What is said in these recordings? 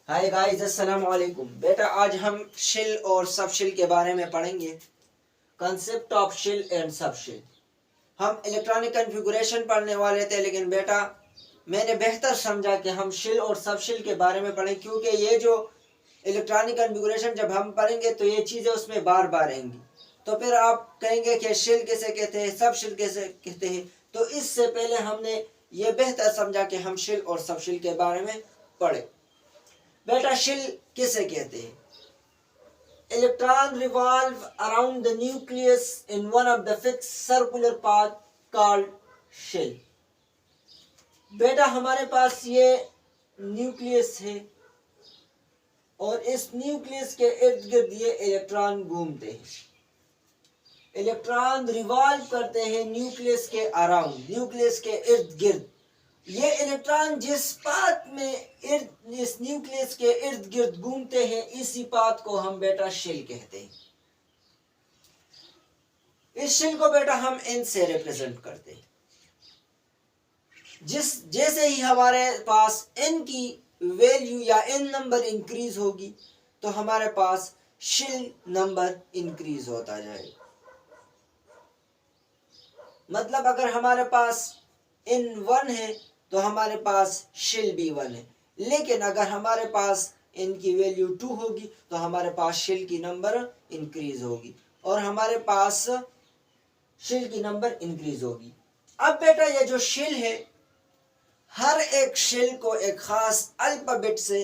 Hi guys, अस्सलाम वालेकुम। बेटा आज हम शिल और सब शिल के बारे में पढ़ेंगे। कंसेप्ट ऑफ शिल एंड सब शिल। हम इलेक्ट्रॉनिक कॉन्फ़िगरेशन पढ़ने वाले थे, लेकिन बेटा मैंने बेहतर समझा कि हम शिल और सब शिल के बारे में पढ़ें, क्योंकि ये जो इलेक्ट्रॉनिक कॉन्फ़िगरेशन जब हम पढ़ेंगे तो ये चीज़ें उसमें बार बार आएंगी। तो फिर आप कहेंगे कि शिल किसे कहते हैं, सब शिल किसे कहते हैं। तो इससे पहले हमने ये बेहतर समझा कि हम शिल और सब शिल के बारे में पढ़ें। बेटा शिल किसे कहते हैं? Electron revolve around the nucleus in one of the fix circular path called शिल। बेटा हमारे पास ये न्यूक्लियस है और इस न्यूक्लियस के इर्द गिर्द ये इलेक्ट्रॉन घूमते हैं। इलेक्ट्रॉन रिवॉल्व करते हैं न्यूक्लियस के अराउंड, न्यूक्लियस के इर्द गिर्द। ये इलेक्ट्रॉन जिस पाथ में इस न्यूक्लियस के इर्द गिर्द घूमते हैं, इसी पाथ को हम बेटा शिल कहते हैं। इस शिल को बेटा हम n से रिप्रेजेंट करते हैं। जैसे ही हमारे पास n की वैल्यू या n नंबर इंक्रीज होगी तो हमारे पास शिल नंबर इंक्रीज होता जाएगा। मतलब अगर हमारे पास n 1 है तो हमारे पास शिल भी 1 है, लेकिन अगर हमारे पास n की वैल्यू 2 होगी तो हमारे पास शिल की नंबर इंक्रीज होगी और हमारे पास शिल की नंबर इंक्रीज होगी। अब बेटा ये जो शिल है, हर एक शिल को एक खास अल्फाबेट से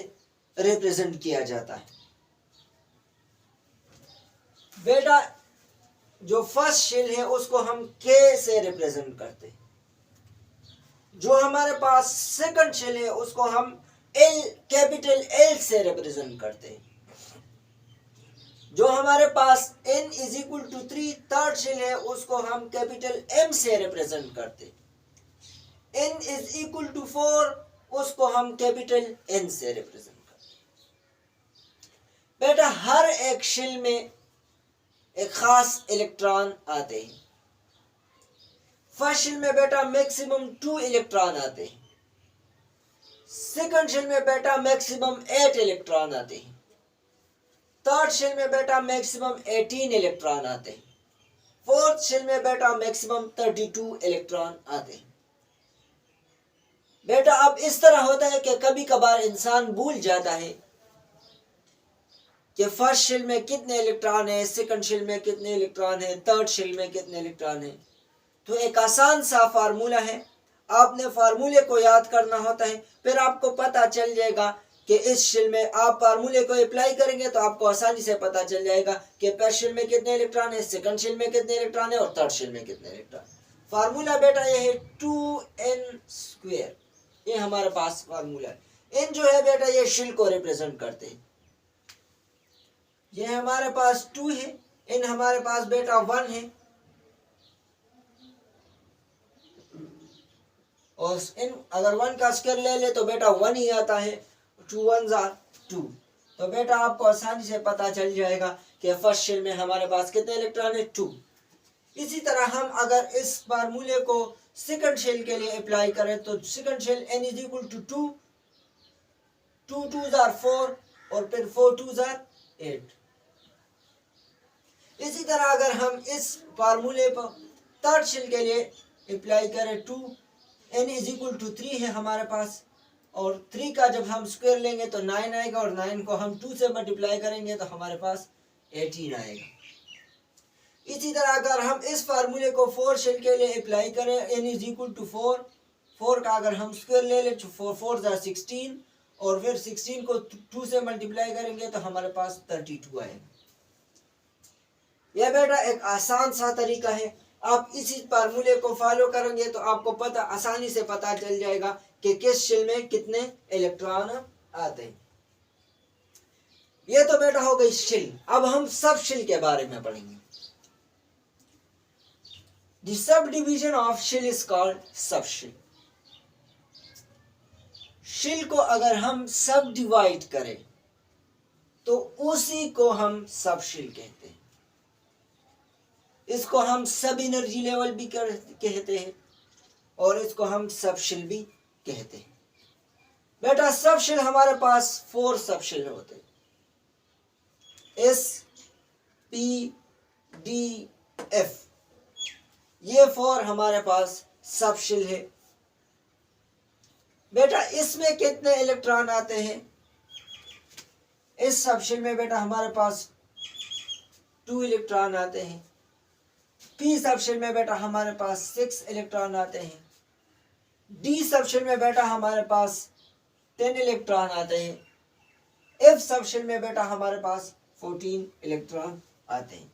रिप्रेजेंट किया जाता है। बेटा जो फर्स्ट शिल है उसको हम K से रिप्रेजेंट करते हैं। जो हमारे पास सेकंड शिल है उसको हम कैपिटल L से रिप्रेजेंट करते हैं। जो हमारे पास n is equal to 3 third shell है उसको हम कैपिटल M से रिप्रेजेंट करते हैं। n इज इक्वल टू 4 उसको हम कैपिटल N से रिप्रेजेंट करते हैं। बेटा हर एक शिल में एक खास इलेक्ट्रॉन आते हैं। फर्स्ट शिल में बेटा मैक्सिमम 2 इलेक्ट्रॉन आते हैं। सेकंड शिल में बेटा मैक्सिमम 8 इलेक्ट्रॉन आते हैं। थर्ड शिल में बेटा मैक्सिमम 18 इलेक्ट्रॉन आते हैं। फोर्थ शिल में बेटा मैक्सिमम 32 इलेक्ट्रॉन आते हैं। बेटा अब इस तरह होता है कि कभी कभार इंसान भूल जाता है कि फर्स्ट शिल में कितने इलेक्ट्रॉन है, सेकंड शिल में कितने इलेक्ट्रॉन है, थर्ड शिल में कितने इलेक्ट्रॉन है। तो एक आसान सा फार्मूला है, आपने फार्मूले को याद करना होता है, फिर आपको पता चल जाएगा कि इस शिल में आप फार्मूले को अप्लाई करेंगे तो आपको आसानी से पता चल जाएगा कि फर्स्ट शिल में कितने इलेक्ट्रॉन है, सेकंड शिल में कितने इलेक्ट्रॉन है और थर्ड शिल में कितने इलेक्ट्रॉन। फार्मूला बेटा ये है 2n²। ये हमारे पास फार्मूला है। n जो है बेटा ये शिल को रिप्रेजेंट करते हैं। ये हमारे पास 2 है, n हमारे पास बेटा 1 है और इन अगर 1 का स्क्वायर ले ले तो बेटा 1 ही आता है। 2 1s are 2। तो बेटा आपको आसानी से पता चल जाएगा कि फर्स्ट शिल में हमारे पास कितने इलेक्ट्रॉन है, 2। इसी तरह हम अगर इस फार्मूले को सेकंड शिल के लिए अप्लाई करें तो second shell n is equal to 2, 2 2s are 4 और फिर 4 2s are 8। इसी तरह अगर हम इस फार्मूले पर थर्ड शिल के लिए अप्लाई करें 2, n इज इक्वल टू 3 है हमारे पास और 3 का जब हम स्क्वायर लेंगे तो 9 आएगा और 9 को हम 2 से मल्टीप्लाई करेंगे तो हमारे पास 18 आएगा। इसी तरह अगर हम इस फार्मूले को 4 शिल के लिए अप्लाई करें, n इज इक्वल टू 4, 4 का अगर हम स्क्वायर ले लें तो 4 4s are 16 और फिर 16 को 2 से मल्टीप्लाई करेंगे तो हमारे पास 32 आएगा। यह बेटा एक आसान सा तरीका है, आप इसी फार्मूले को फॉलो करेंगे तो आपको पता आसानी से पता चल जाएगा कि किस शिल में कितने इलेक्ट्रॉन आते हैं। ये तो बेटा हो गई शिल। अब हम सब शिल के बारे में पढ़ेंगे। द सब डिवीजन ऑफ शिल इज कॉल्ड सब शिल। शिल को अगर हम सब डिवाइड करें तो उसी को हम सब शिल कहते हैं। इसको हम सब एनर्जी लेवल भी कहते हैं और इसको हम सब शिल भी कहते हैं। बेटा सब शेल हमारे पास 4 सब शेल होते हैं, एस पी डी एफ, ये 4 हमारे पास सब शेल है। बेटा इसमें कितने इलेक्ट्रॉन आते हैं? इस सब शेल में बेटा हमारे पास 2 इलेक्ट्रॉन आते हैं। पी सब शेल में बेटा हमारे पास 6 इलेक्ट्रॉन आते हैं। डी सब शेल में बेटा हमारे पास 10 इलेक्ट्रॉन आते हैं। एफ सब शेल में बेटा हमारे पास 14 इलेक्ट्रॉन आते हैं।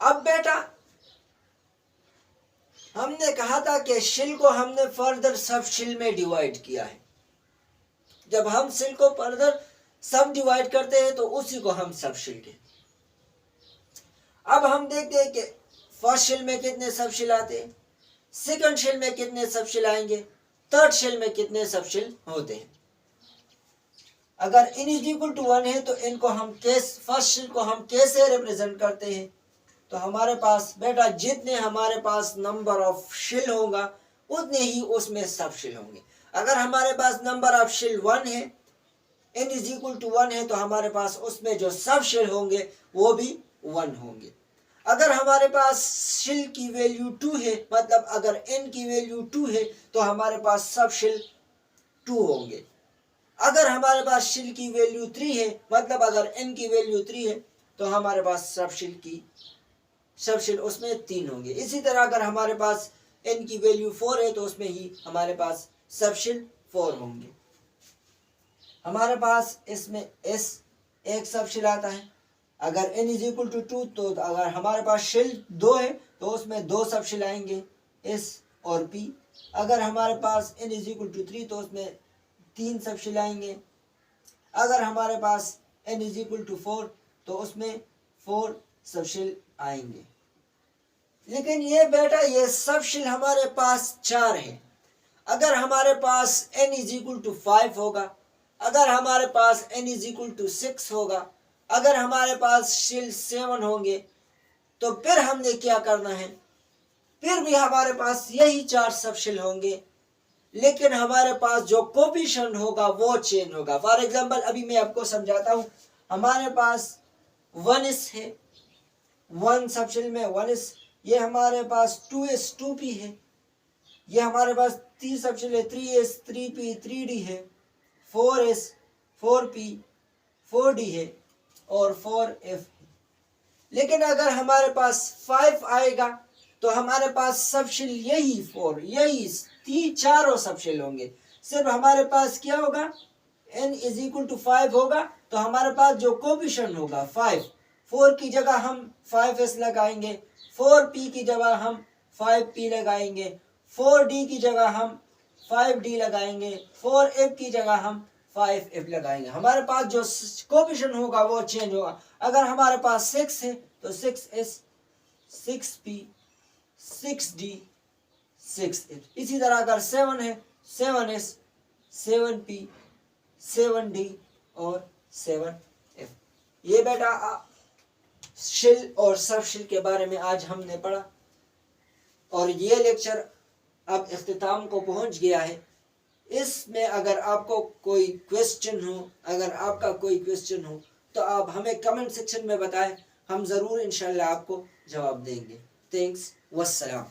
अब बेटा हमने कहा था कि शेल को हमने फर्दर सब शेल में डिवाइड किया है। जब हम शेल को फर्दर सब डिवाइड करते हैं तो उसी को हम सब शेल कहते हैं। अब हम देखते हैं कि फर्स्ट शेल में कितने सब शेल आते हैं, सेकंड शेल में कितने सब शेल आएंगे, थर्ड शेल में कितने सब शेल होते हैं। अगर n इज इक्वल टू 1 है तो इनको हम फर्स्ट शेल को हम कैसे रिप्रेजेंट करते हैं? तो हमारे पास बेटा जितने हमारे पास नंबर ऑफ शेल होगा उतने ही उसमें सब शेल होंगे। अगर हमारे पास नंबर ऑफ शेल 1 है, n इज इक्वल टू 1 है, तो हमारे पास उसमें जो सब शेल होंगे वो भी 1 होंगे। अगर हमारे पास शेल की वैल्यू 2 है, मतलब अगर n की वैल्यू 2 है तो हमारे पास सब शेल 2 होंगे। अगर हमारे पास शेल की वैल्यू 3 है, मतलब अगर n की वैल्यू 3 है तो हमारे पास सब शेल उसमें 3 होंगे। इसी तरह अगर हमारे पास n की वैल्यू 4 है तो उसमें ही हमारे पास सब शेल 4 होंगे। हमारे पास इसमें s एक सब शेल आता है। अगर n इज इक्वल टू 2 तो अगर हमारे पास शेल 2 है तो उसमें 2 सब शेल आएंगे, s और p। अगर हमारे पास n इज इक्वल टू 3 तो उसमें 3 सब शेल आएंगे। अगर हमारे पास n इज इक्वल टू 4 तो उसमें 4 सब शेल आएंगे। लेकिन ये बेटा ये सब शेल हमारे पास 4 है। अगर हमारे पास n इज इक्वल टू 5 होगा, अगर हमारे पास n इज इक्वल टू 6 होगा, अगर हमारे पास शेल 7 होंगे तो फिर हमने क्या करना है? फिर भी हमारे पास यही 4 सब शेल होंगे, लेकिन हमारे पास जो कोफिशिएंट होगा वो चेंज होगा। फॉर एग्जांपल अभी मैं आपको समझाता हूँ। हमारे पास 1s है, 1 सब शेल में 1s, ये हमारे पास 2s 2p है, ये हमारे पास 3 सब शेल है, 3s 3p 3d है, 4s 4p 4d है और 4f है। लेकिन अगर हमारे पास 5 आएगा तो हमारे पास सब शेल यही 4 यही चारों सब शेल होंगे। सिर्फ हमारे पास क्या होगा? n इज इक्वल टू 5 होगा तो हमारे पास जो कोफिशिएंट होगा 5, 4 की जगह हम 5s लगाएंगे, 4p की जगह हम 5p लगाएंगे, 4d की जगह हम 5d लगाएंगे, 4f की जगह हम 5f लगाएंगे। हमारे पास जो कोफिशिएंट होगा वो चेंज होगा। अगर हमारे पास 6 है तो 6s 6p 6d 6f। इसी तरह अगर 7 है 7s 7p 7d और 7f। ये बेटा शेल और सब शेल के बारे में आज हमने पढ़ा और ये लेक्चर अब इख्तिताम को पहुंच गया है। इसमें अगर आपको कोई क्वेश्चन हो, अगर आपका कोई क्वेश्चन हो तो आप हमें कमेंट सेक्शन में बताएं, हम ज़रूर इंशाल्लाह आपको जवाब देंगे। थैंक्स, वस्सलाम।